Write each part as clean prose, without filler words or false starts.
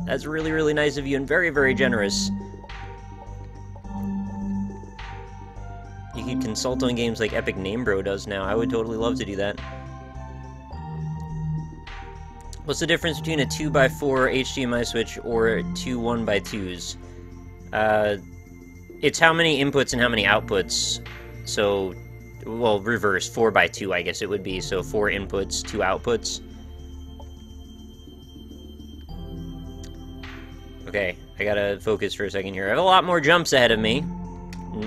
That's really, really nice of you and very, very generous. You could consult on games like Epic Name Bro does now. I would totally love to do that. What's the difference between a 2x4 HDMI switch or two 1x2s? It's how many inputs and how many outputs. So, well, reverse, 4x2 I guess it would be. So 4 inputs, 2 outputs. Okay, I gotta focus for a second here. I have a lot more jumps ahead of me.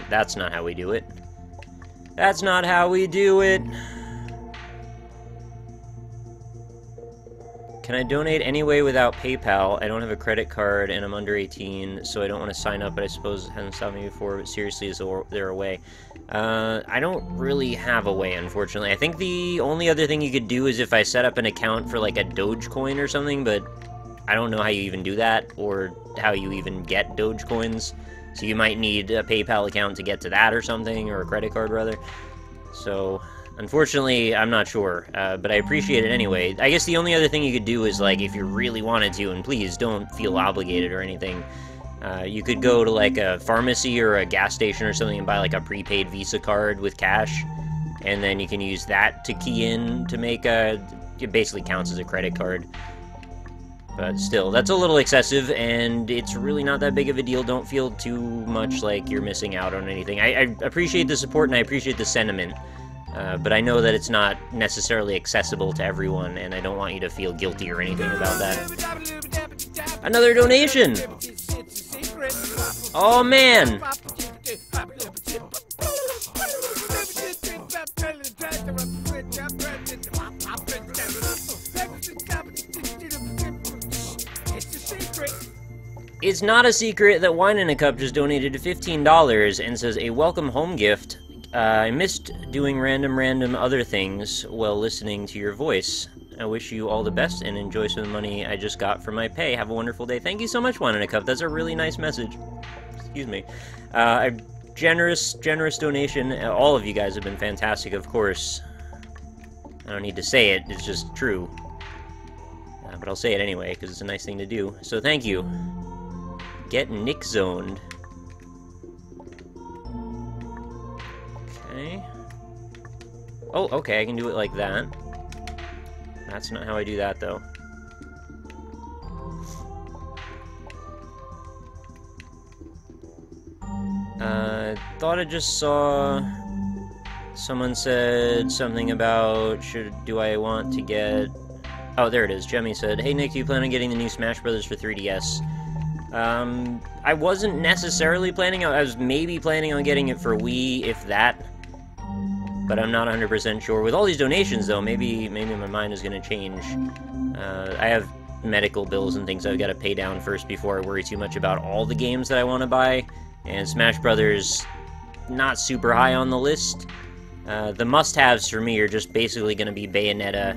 That's not how we do it. That's not how we do it. Can I donate anyway without PayPal? I don't have a credit card and I'm under 18, so I don't want to sign up, but I suppose it hasn't stopped me before, but seriously, is there a way? I don't really have a way, unfortunately. I think the only other thing you could do is if I set up an account for like a Dogecoin or something, but I don't know how you even do that, or how you even get Dogecoins. So you might need a PayPal account to get to that or something, or a credit card rather. So, unfortunately, I'm not sure, but I appreciate it anyway. I guess the only other thing you could do is, like, if you really wanted to, and please don't feel obligated or anything, you could go to, like, a pharmacy or a gas station or something and buy, like, a prepaid Visa card with cash, and then you can use that to key in to make a... It basically counts as a credit card. But still, that's a little excessive, and it's really not that big of a deal. Don't feel too much like you're missing out on anything. I appreciate the support, and I appreciate the sentiment. But I know that it's not necessarily accessible to everyone, and I don't want you to feel guilty or anything about that. Another donation! Oh, man! It's not a secret that Wine in a Cup just donated $15 and says, a welcome home gift. I missed doing random other things while listening to your voice. I wish you all the best and enjoy some of the money I just got from my pay. Have a wonderful day. Thank you so much, Wine in a Cup. That's a really nice message. Excuse me. A generous donation. All of you guys have been fantastic, of course. I don't need to say it. It's just true. But I'll say it anyway, because it's a nice thing to do. So thank you. Get Nick zoned. Okay. Oh, okay, I can do it like that. That's not how I do that, though. Thought I just saw... Someone said something about, do I want to get... Oh, there it is. Jemmy said, hey Nick, do you plan on getting the new Smash Brothers for 3DS? I wasn't necessarily planning on... I was maybe planning on getting it for Wii, if that. But I'm not 100% sure. With all these donations, though, maybe my mind is going to change. I have medical bills and things I've got to pay down first before I worry too much about all the games that I want to buy. And Smash Brothers, not super high on the list. The must-haves for me are just basically going to be Bayonetta,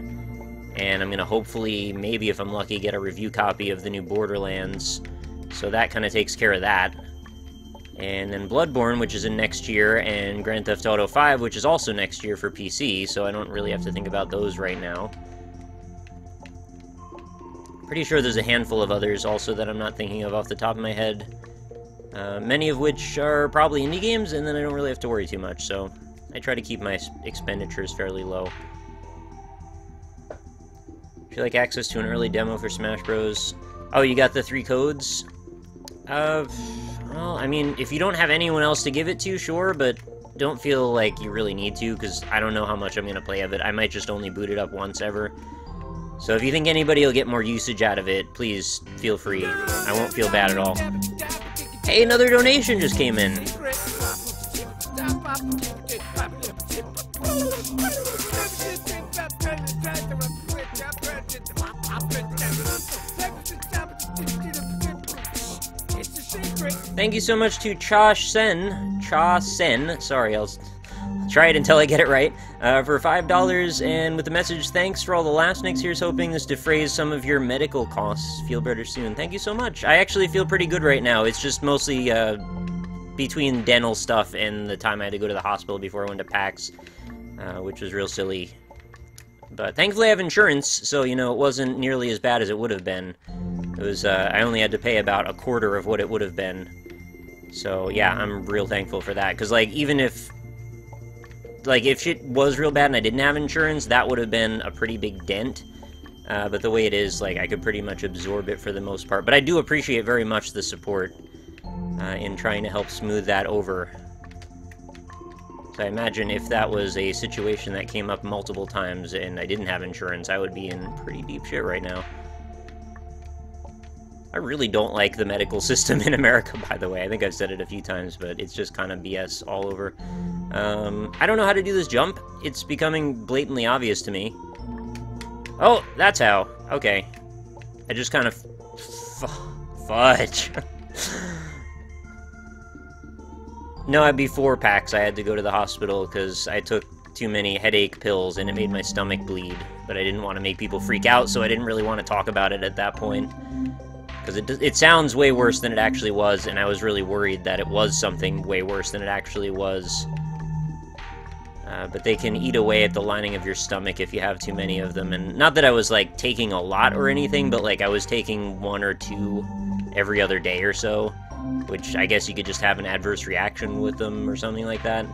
and I'm going to hopefully, maybe if I'm lucky, get a review copy of the new Borderlands. So that kind of takes care of that. And then Bloodborne, which is in next year, and Grand Theft Auto 5, which is also next year for PC, so I don't really have to think about those right now. Pretty sure there's a handful of others also that I'm not thinking of off the top of my head. Many of which are probably indie games, and then I don't really have to worry too much, so I try to keep my expenditures fairly low. Would you like access to an early demo for Smash Bros? Oh, you got the 3 codes? Well, I mean, if you don't have anyone else to give it to, sure, but don't feel like you really need to, because I don't know how much I'm going to play of it. I might just only boot it up once ever. So if you think anybody will get more usage out of it, please feel free. I won't feel bad at all. Hey, another donation just came in. Thank you so much to Cha Sen, sorry, I'll try it until I get it right, for $5, and with the message, thanks for all the laughs. Nick's here's hoping this defrays some of your medical costs. Feel better soon. Thank you so much. I actually feel pretty good right now. It's just mostly, between dental stuff and the time I had to go to the hospital before I went to PAX, which was real silly. But thankfully I have insurance, so, you know, it wasn't nearly as bad as it would have been. It was, I only had to pay about a quarter of what it would have been. So, yeah, I'm real thankful for that. Because, like, even if... Like, if shit was real bad and I didn't have insurance, that would have been a pretty big dent. But the way it is, like, I could pretty much absorb it for the most part. But I do appreciate very much the support in trying to help smooth that over. So I imagine if that was a situation that came up multiple times and I didn't have insurance, I would be in pretty deep shit right now. I really don't like the medical system in America, by the way. I think I've said it a few times, but it's just kind of BS all over. I don't know how to do this jump. It's becoming blatantly obvious to me. Oh, that's how. Okay. I just kind of... Fudge. No, before PAX, I had to go to the hospital because I took too many headache pills and it made my stomach bleed. But I didn't want to make people freak out, so I didn't really want to talk about it at that point. Because it sounds way worse than it actually was, and I was really worried that it was something way worse than it actually was. But they can eat away at the lining of your stomach if you have too many of them. And not that I was, like, taking a lot or anything, but, like, I was taking 1 or 2 every other day or so. Which I guess you could just have an adverse reaction with them or something like that.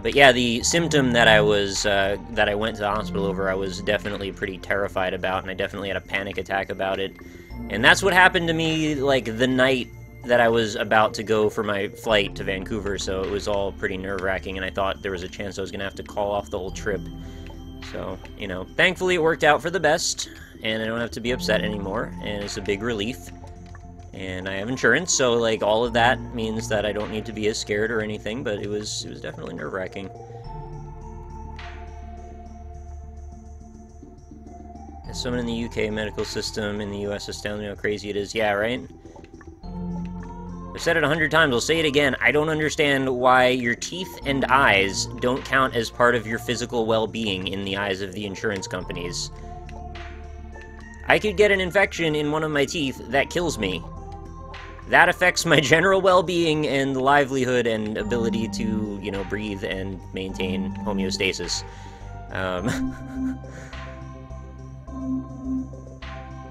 But yeah, the symptom that I was, that I went to the hospital over, I was definitely pretty terrified about, and I definitely had a panic attack about it. And that's what happened to me, like, the night that I was about to go for my flight to Vancouver, so it was all pretty nerve-wracking, and I thought there was a chance I was gonna have to call off the whole trip. So, you know, thankfully it worked out for the best, and I don't have to be upset anymore, and it's a big relief. And I have insurance, so, like, all of that means that I don't need to be as scared or anything, but it was definitely nerve-wracking. As someone in the UK medical system in the US astounds me how crazy it is. Yeah, right? I've said it 100 times, I'll say it again. I don't understand why your teeth and eyes don't count as part of your physical well-being in the eyes of the insurance companies. I could get an infection in one of my teeth that kills me. That affects my general well-being and livelihood and ability to, you know, breathe and maintain homeostasis.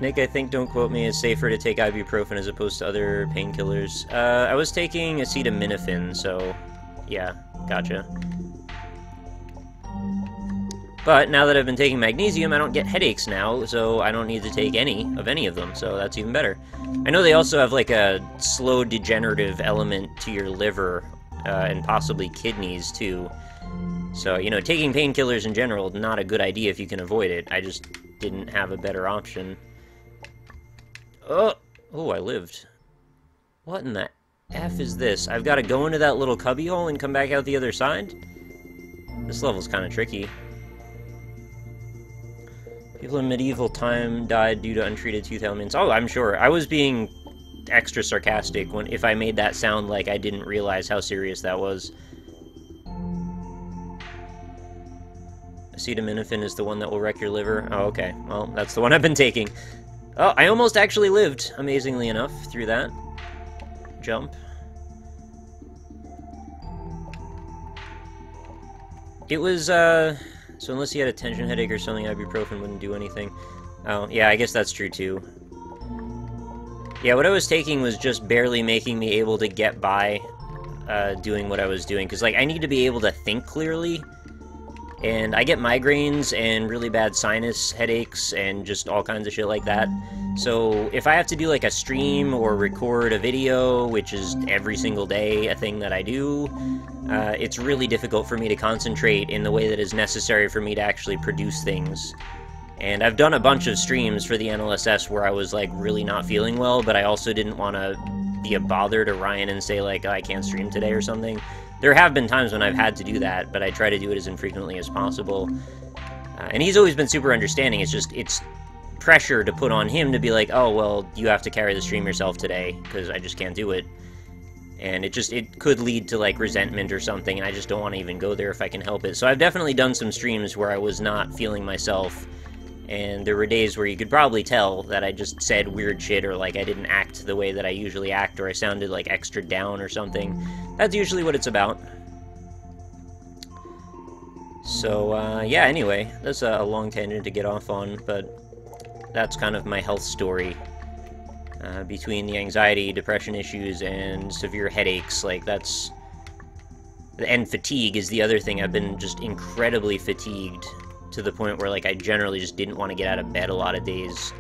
Nick, I think, don't quote me, it's safer to take ibuprofen as opposed to other painkillers. I was taking acetaminophen, so yeah, gotcha. But now that I've been taking magnesium, I don't get headaches now, so I don't need to take any of them, so that's even better. I know they also have, like, a slow degenerative element to your liver, and possibly kidneys, too. So, you know, taking painkillers in general, not a good idea if you can avoid it. I just didn't have a better option. Oh, I lived. What in the F is this? I've got to go into that little cubbyhole and come back out the other side? This level's kind of tricky. People in medieval time died due to untreated tooth ailments. Oh, I'm sure. I was being extra sarcastic if I made that sound like I didn't realize how serious that was. Acetaminophen is the one that will wreck your liver. Oh, okay. Well, that's the one I've been taking. Oh, I almost actually lived, amazingly enough, through that jump. It was, so unless you had a tension headache or something, ibuprofen wouldn't do anything. Oh, yeah, I guess that's true, too. Yeah, what I was taking was just barely making me able to get by doing what I was doing. Because, like, I need to be able to think clearly. And I get migraines and really bad sinus headaches and just all kinds of shit like that. So if I have to do, like, a stream or record a video, which is every single day a thing that I do, it's really difficult for me to concentrate in the way that is necessary for me to actually produce things. And I've done a bunch of streams for the NLSS where I was, like, really not feeling well, but I also didn't want to be a bother to Ryan and say, like, oh, I can't stream today or something. There have been times when I've had to do that, but I try to do it as infrequently as possible. And he's always been super understanding. It's just, it's pressure to put on him to be like, oh, well, you have to carry the stream yourself today, because I just can't do it. And it could lead to, like, resentment or something, and I just don't want to even go there if I can help it. So I've definitely done some streams where I was not feeling myself, and there were days where you could probably tell that I just said weird shit, or, like, I didn't act the way that I usually act, or I sounded, like, extra down or something. That's usually what it's about. So, yeah, anyway, that's a long tangent to get off on, but that's kind of my health story. Between the anxiety, depression issues, and severe headaches, like, that's... And fatigue is the other thing. I've been just incredibly fatigued to the point where, like, I generally just didn't want to get out of bed a lot of days.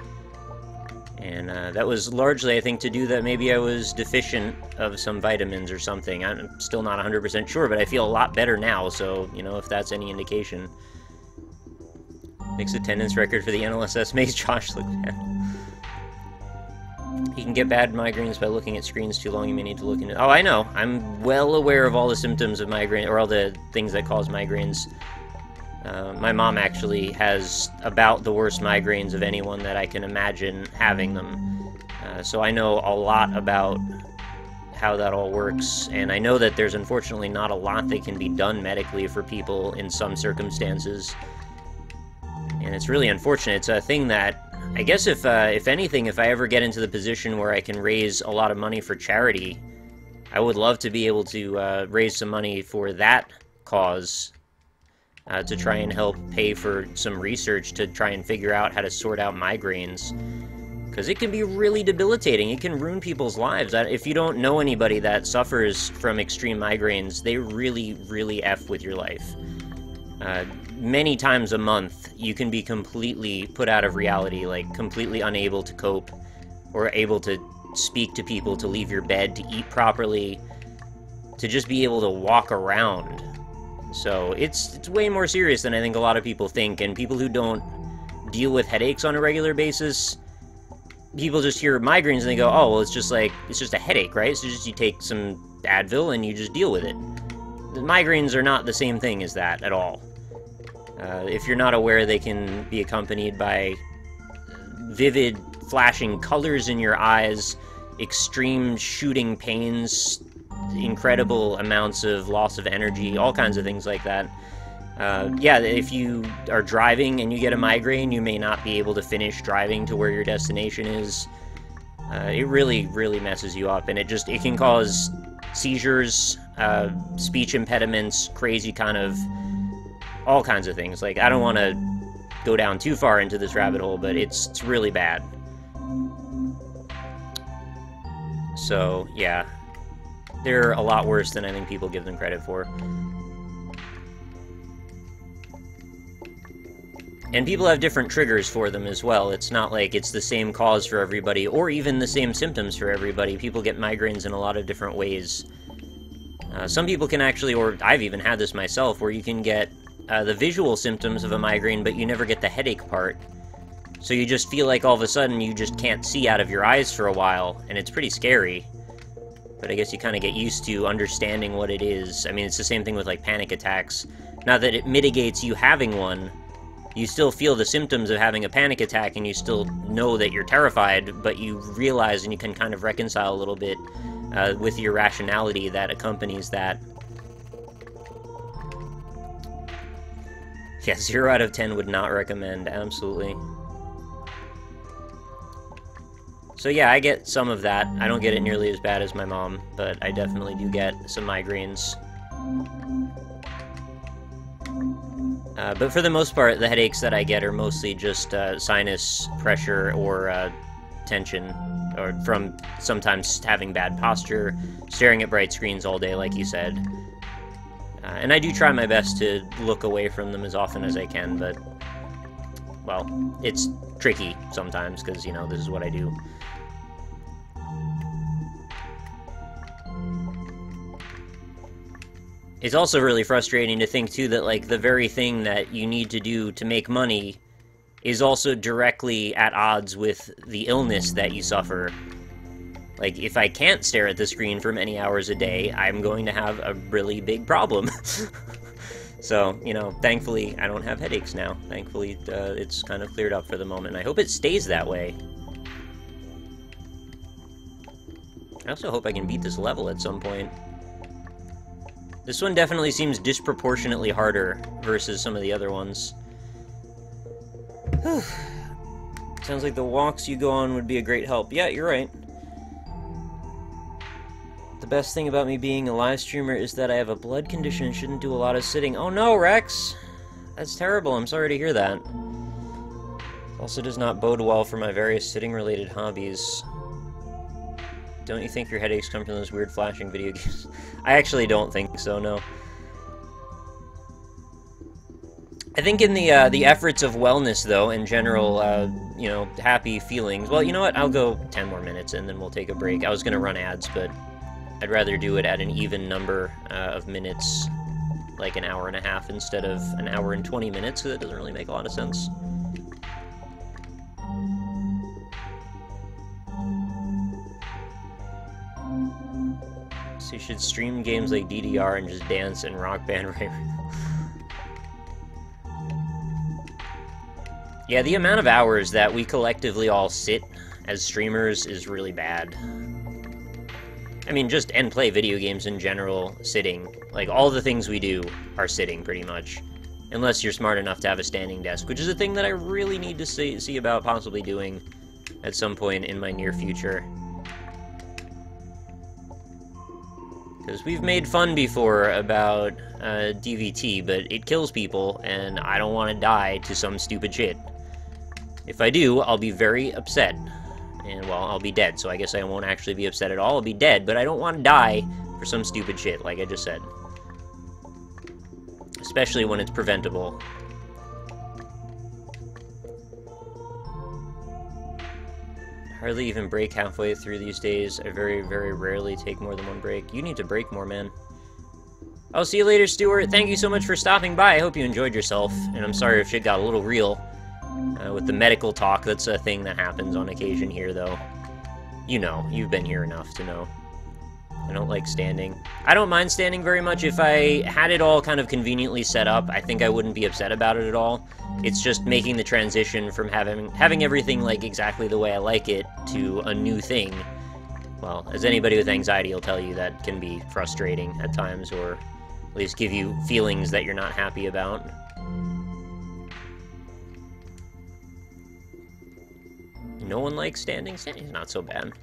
And that was largely, I think, to do that maybe I was deficient of some vitamins or something. I'm still not 100% sure, but I feel a lot better now, so, you know, if that's any indication. Mixed attendance record for the NLSS makes Josh look bad. You can get bad migraines by looking at screens too long. You may need to look into... Oh, I know. I'm well aware of all the symptoms of migraine, or all the things that cause migraines. My mom actually has about the worst migraines of anyone that I can imagine having them. So I know a lot about how that all works, and I know that there's unfortunately not a lot that can be done medically for people in some circumstances. And it's really unfortunate. It's a thing that, I guess if anything, if I ever get into the position where I can raise a lot of money for charity, I would love to be able to raise some money for that cause, to try and help pay for some research to try and figure out how to sort out migraines. Because it can be really debilitating. It can ruin people's lives. If you don't know anybody that suffers from extreme migraines, they really, really F with your life. Many times a month, you can be completely put out of reality, like completely unable to cope, or able to speak to people, to leave your bed, to eat properly, to just be able to walk around. So it's way more serious than I think a lot of people think, and people who don't deal with headaches on a regular basis, people just hear migraines and they go, oh, well, it's just a headache, right? So just you take some Advil and you just deal with it. The migraines are not the same thing as that at all. If you're not aware, they can be accompanied by vivid, flashing colors in your eyes, extreme shooting pains, incredible amounts of loss of energy, all kinds of things like that. Yeah, if you are driving and you get a migraine, you may not be able to finish driving to where your destination is. It really, really messes you up, and it can cause seizures, speech impediments, crazy kind of... all kinds of things. Like, I don't want to go down too far into this rabbit hole, but it's really bad. So, yeah. They're a lot worse than I think people give them credit for. And people have different triggers for them as well. It's not like it's the same cause for everybody, or even the same symptoms for everybody. People get migraines in a lot of different ways. Some people can actually, or I've even had this myself, where you can get the visual symptoms of a migraine, but you never get the headache part. So you just feel like all of a sudden you just can't see out of your eyes for a while, and it's pretty scary. But I guess you kind of get used to understanding what it is. I mean, it's the same thing with, like, panic attacks. Not that it mitigates you having one. You still feel the symptoms of having a panic attack, and you still know that you're terrified, but you realize and you can kind of reconcile a little bit with your rationality that accompanies that. Yeah, 0 out of 10 would not recommend, absolutely. So yeah, I get some of that. I don't get it nearly as bad as my mom, but I definitely do get some migraines. But for the most part, the headaches that I get are mostly just sinus pressure or tension, or from sometimes having bad posture, staring at bright screens all day, like you said. And I do try my best to look away from them as often as I can, but, well, it's tricky sometimes, because, you know, this is what I do. It's also really frustrating to think, too, that, like, the very thing that you need to do to make money is also directly at odds with the illness that you suffer. Like, if I can't stare at the screen for many hours a day, I'm going to have a really big problem. So, you know, thankfully, I don't have headaches now. Thankfully, it's kind of cleared up for the moment. I hope it stays that way. I also hope I can beat this level at some point. This one definitely seems disproportionately harder versus some of the other ones. Whew. Sounds like the walks you go on would be a great help. Yeah, you're right. The best thing about me being a live streamer is that I have a blood condition and shouldn't do a lot of sitting. Oh no, Rex! That's terrible, I'm sorry to hear that. A Also does not bode well for my various sitting-related hobbies. Don't you think your headaches come from those weird flashing video games? I actually don't think so, no. I think in the efforts of wellness, though, in general, you know, happy feelings... Well, you know what? I'll go 10 more minutes, and then we'll take a break. I was going to run ads, but I'd rather do it at an even number of minutes, like an hour and a half, instead of an hour and 20 minutes, because it doesn't really make a lot of sense. So you should stream games like DDR and just dance and Rock Band right now. Yeah, the amount of hours that we collectively all sit as streamers is really bad. I mean, and play video games in general, sitting. Like, all the things we do are sitting, pretty much. Unless you're smart enough to have a standing desk, which is a thing that I really need to see about possibly doing at some point in my near future. Because we've made fun before about DVT, but it kills people, and I don't want to die to some stupid shit. If I do, I'll be very upset. And, well, I'll be dead, so I guess I won't actually be upset at all. I'll be dead, but I don't want to die for some stupid shit, like I just said. Especially when it's preventable. Hardly even break halfway through these days. I very, very rarely take more than one break. You need to break more, man. I'll see you later, Stuart. Thank you so much for stopping by. I hope you enjoyed yourself. And I'm sorry if shit got a little real with the medical talk. That's a thing that happens on occasion here, though. You know. You've been here enough to know. I don't like standing. I don't mind standing very much. If I had it all kind of conveniently set up, I think I wouldn't be upset about it at all. It's just making the transition from having everything like exactly the way I like it to a new thing. Well, as anybody with anxiety will tell you, that can be frustrating at times, or at least give you feelings that you're not happy about. No one likes standing? Standing's not so bad.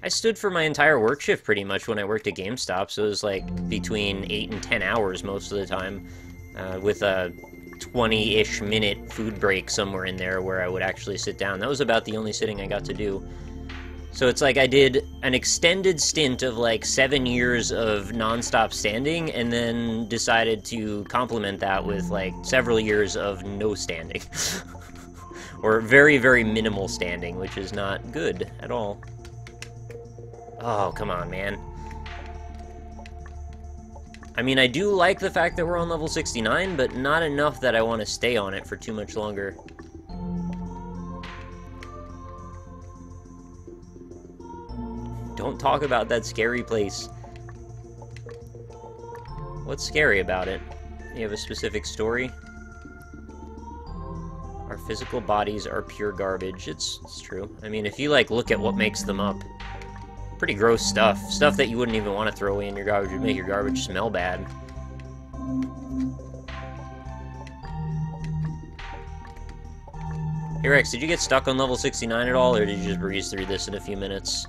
I stood for my entire work shift pretty much when I worked at GameStop, so it was like between 8 and 10 hours most of the time, with a 20-ish minute food break somewhere in there where I would actually sit down. That was about the only sitting I got to do. So it's like I did an extended stint of like 7 years of non-stop standing, and then decided to complement that with like several years of no standing. Or very, very minimal standing, which is not good at all. Oh, come on, man. I mean, I do like the fact that we're on level 69, but not enough that I want to stay on it for too much longer. Don't talk about that scary place. What's scary about it? You have a specific story? Our physical bodies are pure garbage. It's true. I mean, if you, like, look at what makes them up, pretty gross stuff. Stuff that you wouldn't even want to throw away in your garbage would make your garbage smell bad. Hey Rex, did you get stuck on level 69 at all, or did you just breeze through this in a few minutes?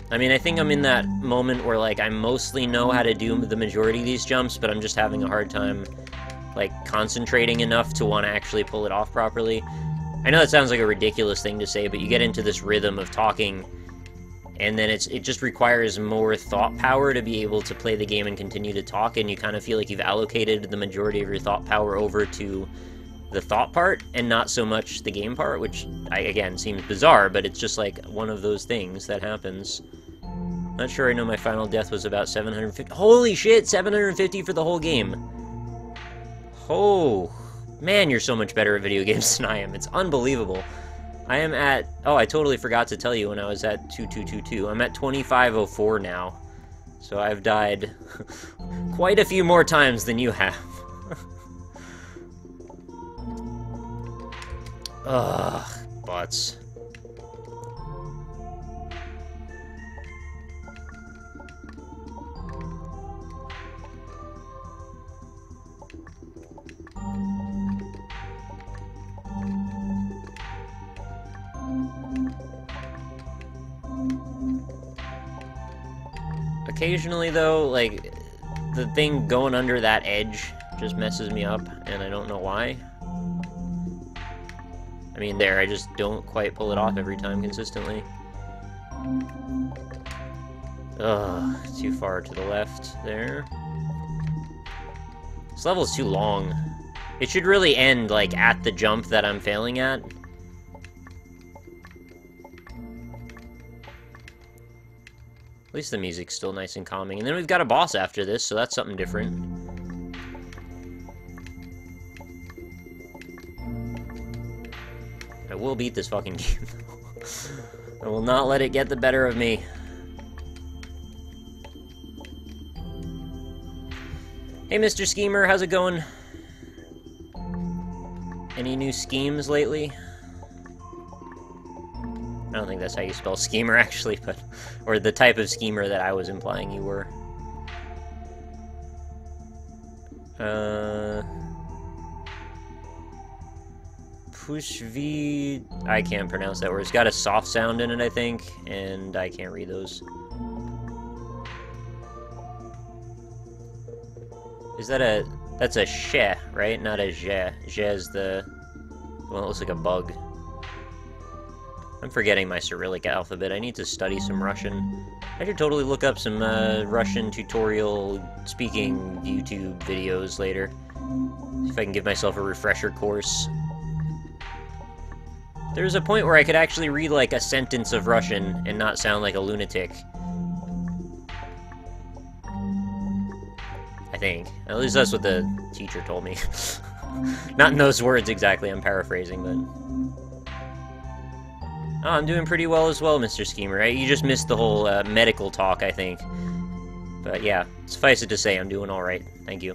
I mean, I think I'm in that moment where, like, I mostly know how to do the majority of these jumps, but I'm just having a hard time, like, concentrating enough to want to actually pull it off properly. I know that sounds like a ridiculous thing to say, but you get into this rhythm of talking, and then it just requires more thought power to be able to play the game and continue to talk, and you kind of feel like you've allocated the majority of your thought power over to the thought part, and not so much the game part, which, again, seems bizarre, but it's just like one of those things that happens. Not sure I know my final death was about 750. Holy shit, 750 for the whole game. Oh, man, you're so much better at video games than I am. It's unbelievable. I am at... Oh, I totally forgot to tell you when I was at 2222. I'm at 2504 now. So I've died quite a few more times than you have. Ugh, butts. Occasionally, though, like, the thing going under that edge just messes me up, and I don't know why. I mean, there, I just don't quite pull it off every time consistently. Ugh, too far to the left there. This level is too long. It should really end, like, at the jump that I'm failing at. At least the music's still nice and calming. And then we've got a boss after this, so that's something different. I will beat this fucking game. I will not let it get the better of me. Hey, Mr. Schemer, how's it going? Any new schemes lately? I don't think that's how you spell schemer, actually, but... Or the type of schemer that I was implying you were. Push V... I can't pronounce that word. It's got a soft sound in it, I think, and I can't read those. Is that a... That's a she, right? Not a je. Je is the one that looks like a bug. I'm forgetting my Cyrillic alphabet. I need to study some Russian. I should totally look up some Russian tutorial speaking YouTube videos later. See if I can give myself a refresher course. There's a point where I could actually read like a sentence of Russian and not sound like a lunatic. I think. At least that's what the teacher told me. Not in those words exactly, I'm paraphrasing, but... Oh, I'm doing pretty well as well, Mr. Schemer. You just missed the whole medical talk, I think. But yeah, suffice it to say, I'm doing alright. Thank you.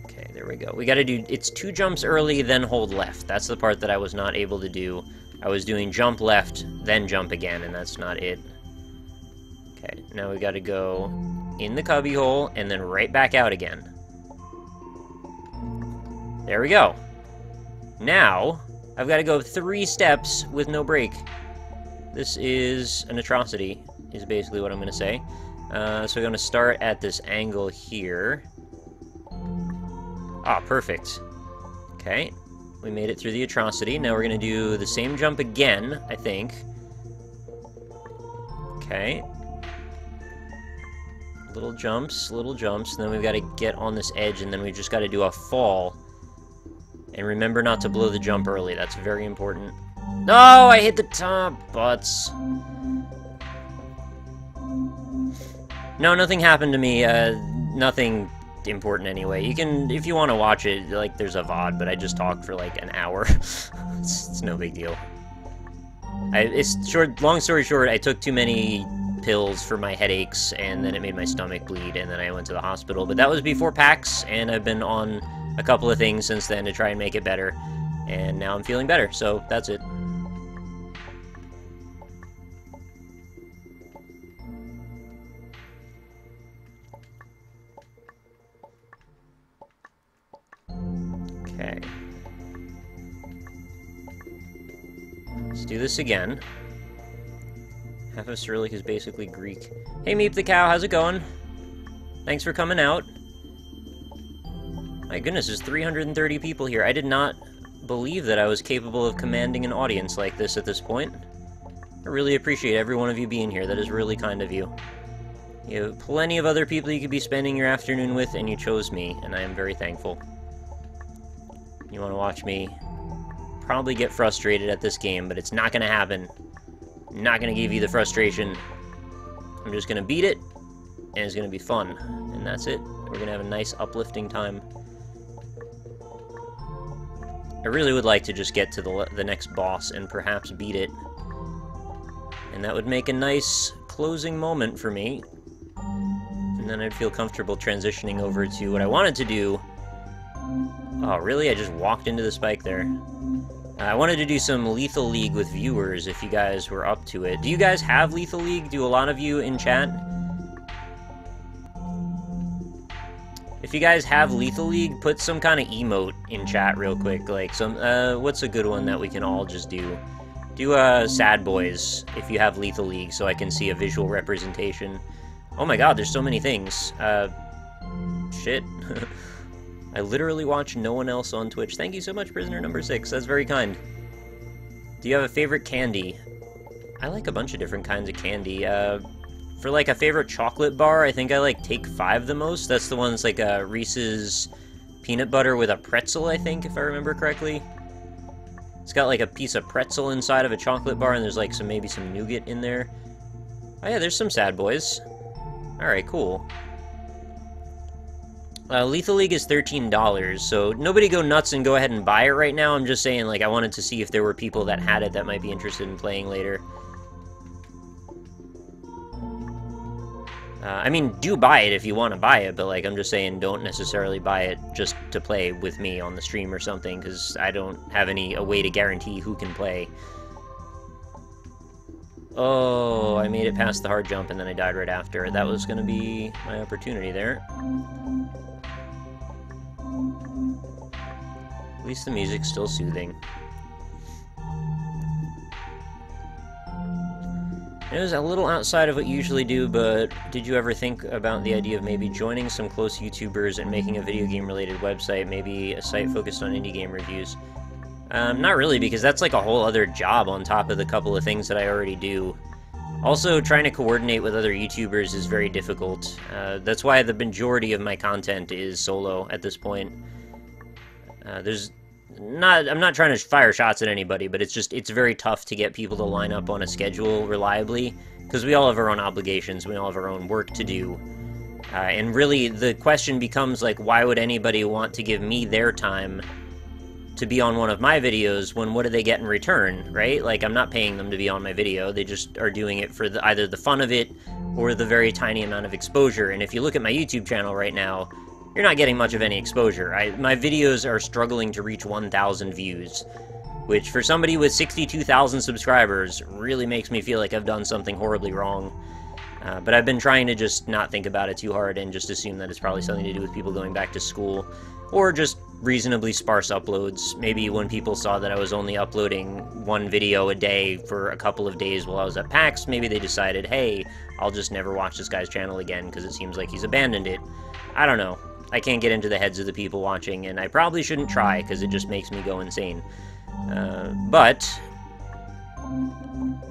Okay, there we go. We gotta do... It's 2 jumps early, then hold left. That's the part that I was not able to do. I was doing jump left, then jump again, and that's not it. Okay, now we gotta go in the cubbyhole, and then right back out again. There we go. Now, I've gotta go 3 steps with no break. This is an atrocity, is basically what I'm gonna say. So we're gonna start at this angle here. Ah, perfect. Okay, we made it through the atrocity. Now we're gonna do the same jump again, I think. Okay. Little jumps, and then we've got to get on this edge, and then we've just got to do a fall. And remember not to blow the jump early, that's very important. No, I hit the top, butts. No, nothing happened to me, nothing important anyway. You can, if you want to watch it, like, there's a VOD, but I just talked for like an hour. it's no big deal. Long story short, I took too many pills for my headaches, and then it made my stomach bleed, and then I went to the hospital. But that was before PAX, and I've been on a couple of things since then to try and make it better, and now I'm feeling better, so that's it. Okay. Let's do this again. Half of Cyrillic is basically Greek. Hey, Meep the Cow, how's it going? Thanks for coming out. My goodness, there's 330 people here. I did not believe that I was capable of commanding an audience like this at this point. I really appreciate every one of you being here. That is really kind of you. You have plenty of other people you could be spending your afternoon with, and you chose me, and I am very thankful. You want to watch me probably get frustrated at this game, but it's not going to happen. I'm not going to give you the frustration. I'm just going to beat it, and it's going to be fun. And that's it. We're going to have a nice, uplifting time. I really would like to just get to the next boss and perhaps beat it. And that would make a nice closing moment for me. And then I'd feel comfortable transitioning over to what I wanted to do. Oh, really? I just walked into the spike there. I wanted to do some Lethal League with viewers, if you guys were up to it. Do you guys have Lethal League? Do a lot of you in chat? If you guys have Lethal League, put some kind of emote in chat real quick. Like, some, what's a good one that we can all just do? Do, Sad Boys, if you have Lethal League, so I can see a visual representation Oh my god, there's so many things. Shit. I literally watch no one else on Twitch. Thank you so much, prisoner number 6. That's very kind. Do you have a favorite candy? I like a bunch of different kinds of candy. For like a favorite chocolate bar, I think I like Take 5 the most. That's the ones like Reese's peanut butter with a pretzel, I think, if I remember correctly. It's got like a piece of pretzel inside of a chocolate bar, and there's like maybe some nougat in there. Oh yeah, there's some Sad Boys. Alright, cool. Lethal League is $13, so nobody go nuts and go ahead and buy it right now. I'm just saying, like, I wanted to see if there were people that had it that might be interested in playing later. I mean, do buy it if you want to buy it, but, like, I'm just saying don't necessarily buy it just to play with me on the stream or something, because I don't have a way to guarantee who can play. Oh, I made it past the hard jump and then I died right after. That was going to be my opportunity there. At least the music's still soothing. It was a little outside of what you usually do, but did you ever think about the idea of maybe joining some close YouTubers and making a video game related website, maybe a site focused on indie game reviews? Not really, because that's like a whole other job on top of the couple of things that I already do. Also, trying to coordinate with other YouTubers is very difficult. That's why the majority of my content is solo at this point. I'm not trying to fire shots at anybody, but it's very tough to get people to line up on a schedule reliably, because we all have our own obligations, we all have our own work to do. And really, the question becomes, like, why would anybody want to give me their time to be on one of my videos when what do they get in return, right? Like, I'm not paying them to be on my video, they just are doing it for either the fun of it or the very tiny amount of exposure. And if you look at my YouTube channel right now, you're not getting much of any exposure. My videos are struggling to reach 1,000 views, which for somebody with 62,000 subscribers really makes me feel like I've done something horribly wrong. But I've been trying to just not think about it too hard and just assume that it's probably something to do with people going back to school, or just reasonably sparse uploads. Maybe when people saw that I was only uploading one video a day for a couple of days while I was at PAX, maybe they decided, hey, I'll just never watch this guy's channel again because it seems like he's abandoned it. I don't know. I can't get into the heads of the people watching, and I probably shouldn't try because it just makes me go insane. But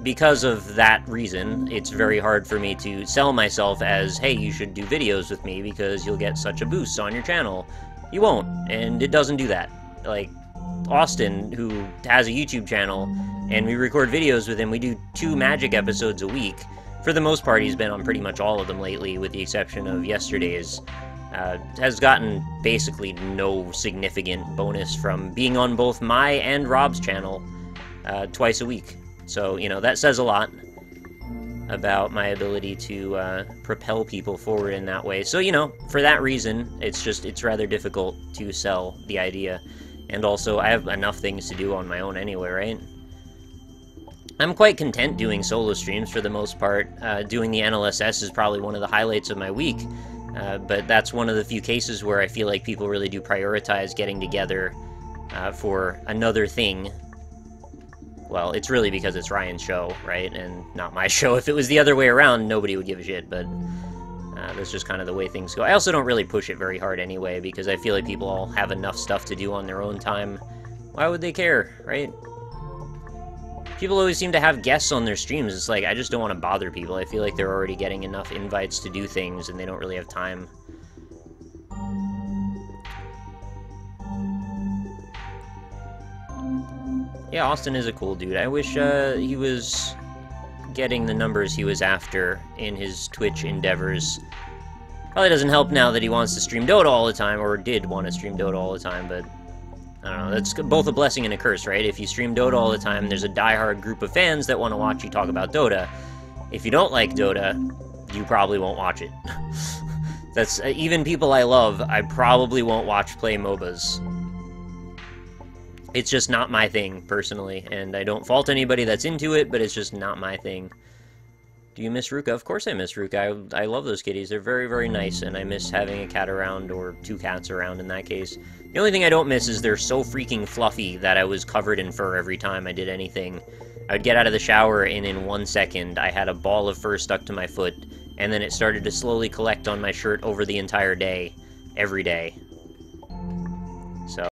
because of that reason, it's very hard for me to sell myself as, hey, you should do videos with me because you'll get such a boost on your channel. You won't, and it doesn't do that. Like, Austin, who has a YouTube channel, and we record videos with him, we do 2 Magic episodes a week. For the most part, he's been on pretty much all of them lately, with the exception of yesterday's. Has gotten basically no significant bonus from being on both my and Rob's channel twice a week. So, you know, that says a lot about my ability to propel people forward in that way. So, you know, for that reason, it's rather difficult to sell the idea. And also, I have enough things to do on my own anyway, right? I'm quite content doing solo streams for the most part. Doing the NLSS is probably one of the highlights of my week. But that's one of the few cases where I feel like people really do prioritize getting together for another thing. Well, it's really because it's Ryan's show, right? And not my show. If it was the other way around, nobody would give a shit, but that's just kind of the way things go. I also don't really push it very hard anyway, because I feel like people all have enough stuff to do on their own time. Why would they care, right? People always seem to have guests on their streams. It's like, I just don't want to bother people. I feel like they're already getting enough invites to do things, and they don't really have time. Yeah, Austin is a cool dude. I wish he was getting the numbers he was after in his Twitch endeavors. Probably doesn't help now that he wants to stream Dota all the time, or did want to stream Dota all the time, but I don't know, that's both a blessing and a curse, right? If you stream Dota all the time, there's a diehard group of fans that want to watch you talk about Dota. If you don't like Dota, you probably won't watch it. That's, even people I love, I probably won't watch play MOBAs. It's just not my thing, personally, and I don't fault anybody that's into it, but it's just not my thing. Do you miss Ruka? Of course I miss Ruka. I love those kitties. They're very, very nice, and I miss having a cat around, or 2 cats around in that case. The only thing I don't miss is they're so freaking fluffy that I was covered in fur every time I did anything. I would get out of the shower, and in 1 second, I had a ball of fur stuck to my foot, and then it started to slowly collect on my shirt over the entire day, every day. So